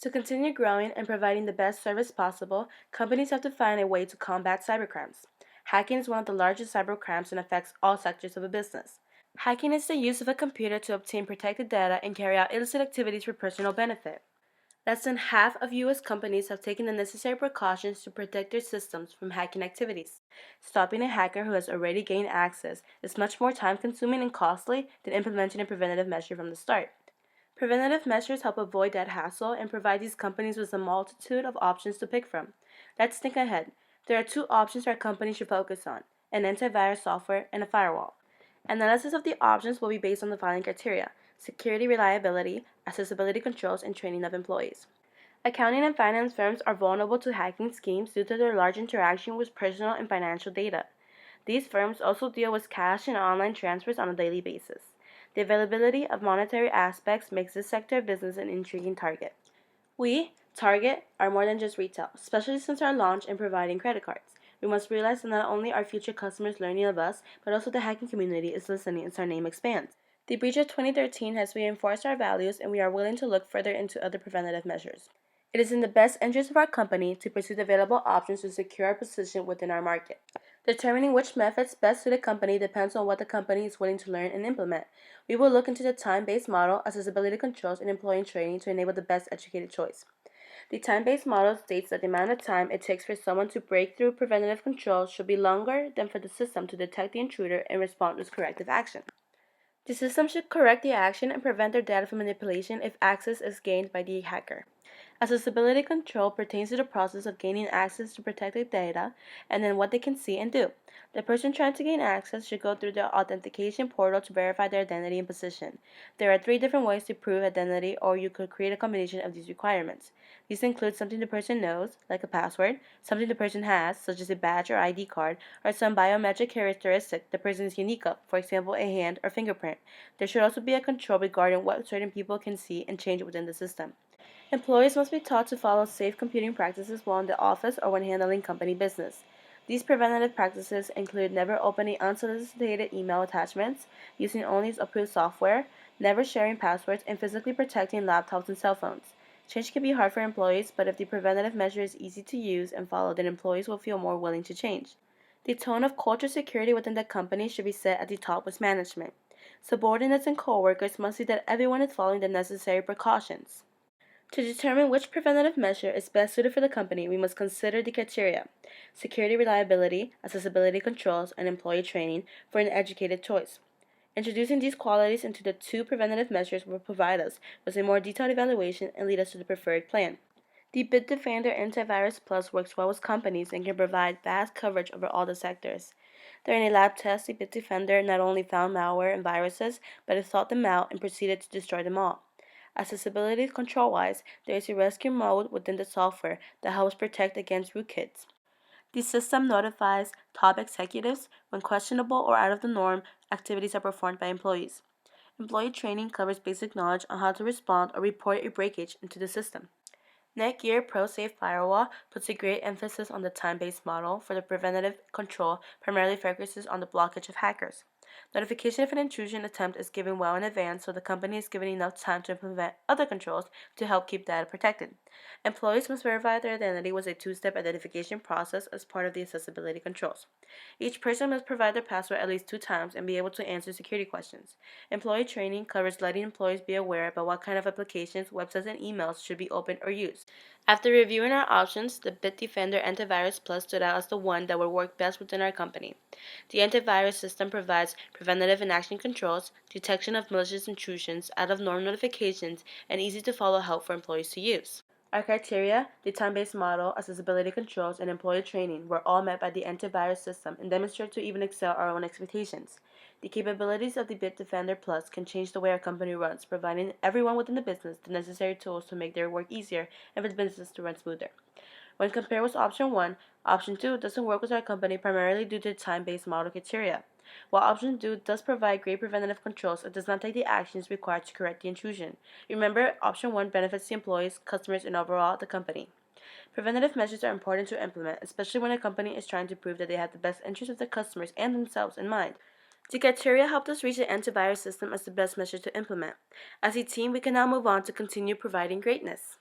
To continue growing and providing the best service possible, companies have to find a way to combat cybercrimes. Hacking is one of the largest cybercrimes and affects all sectors of a business. Hacking is the use of a computer to obtain protected data and carry out illicit activities for personal benefit. Less than half of U.S. companies have taken the necessary precautions to protect their systems from hacking activities. Stopping a hacker who has already gained access is much more time consuming and costly than implementing a preventative measure from the start. Preventative measures help avoid that hassle and provide these companies with a multitude of options to pick from. Let's think ahead. There are two options our company should focus on: an antivirus software and a firewall. Analysis of the options will be based on the following criteria: security, reliability, accessibility controls, and training of employees. Accounting and finance firms are vulnerable to hacking schemes due to their large interaction with personal and financial data. These firms also deal with cash and online transfers on a daily basis. The availability of monetary aspects makes this sector of business an intriguing target. We, Target, are more than just retail, especially since our launch in providing credit cards. We must realize that not only are future customers learning of us, but also the hacking community is listening as our name expands. The breach of 2013 has reinforced our values, and we are willing to look further into other preventative measures. It is in the best interest of our company to pursue the available options to secure our position within our market. Determining which methods best suit a company depends on what the company is willing to learn and implement. We will look into the time-based model, accessibility controls, and employee training to enable the best educated choice. The time-based model states that the amount of time it takes for someone to break through preventative controls should be longer than for the system to detect the intruder and respond with corrective action. The system should correct the action and prevent their data from manipulation if access is gained by the hacker. Accessibility control pertains to the process of gaining access to protected data and then what they can see and do. The person trying to gain access should go through the authentication portal to verify their identity and position. There are three different ways to prove identity, or you could create a combination of these requirements. These include something the person knows, like a password, something the person has, such as a badge or ID card, or some biometric characteristic the person is unique of, for example, a hand or fingerprint. There should also be a control regarding what certain people can see and change within the system. Employees must be taught to follow safe computing practices while in the office or when handling company business. These preventative practices include never opening unsolicited email attachments, using only approved software, never sharing passwords, and physically protecting laptops and cell phones. Change can be hard for employees, but if the preventative measure is easy to use and follow, then employees will feel more willing to change. The tone of culture security within the company should be set at the top with management. Subordinates and coworkers must see that everyone is following the necessary precautions. To determine which preventative measure is best suited for the company, we must consider the criteria: security, reliability, accessibility controls, and employee training for an educated choice. Introducing these qualities into the two preventative measures will provide us with a more detailed evaluation and lead us to the preferred plan. The Bitdefender Antivirus Plus works well with companies and can provide vast coverage over all the sectors. During a lab test, the Bitdefender not only found malware and viruses, but it sought them out and proceeded to destroy them all. Accessibility control-wise, there is a rescue mode within the software that helps protect against rootkits. The system notifies top executives when questionable or out of the norm activities are performed by employees. Employee training covers basic knowledge on how to respond or report a breakage into the system. Netgear ProSafe Firewall puts a great emphasis on the time-based model for the preventative control, primarily focuses on the blockage of hackers. Notification of an intrusion attempt is given well in advance, so the company is given enough time to implement other controls to help keep data protected. Employees must verify their identity with a two-step identification process as part of the accessibility controls. Each person must provide their password at least 2 times and be able to answer security questions. Employee training covers letting employees be aware about what kind of applications, websites, and emails should be opened or used. After reviewing our options, the Bitdefender Antivirus Plus stood out as the one that would work best within our company. The antivirus system provides preventative and action controls, detection of malicious intrusions, out-of-norm notifications, and easy-to-follow help for employees to use. Our criteria, the time-based model, accessibility controls, and employee training were all met by the antivirus system and demonstrate to even excel our own expectations. The capabilities of the Bitdefender Plus can change the way our company runs, providing everyone within the business the necessary tools to make their work easier and for the business to run smoother. When compared with option 1, option 2 doesn't work with our company primarily due to the time-based model criteria. While option 2 does provide great preventative controls, it does not take the actions required to correct the intrusion. Remember, option 1 benefits the employees, customers, and overall the company. Preventative measures are important to implement, especially when a company is trying to prove that they have the best interests of their customers and themselves in mind. The criteria helped us reach the antivirus system as the best measure to implement. As a team, we can now move on to continue providing greatness.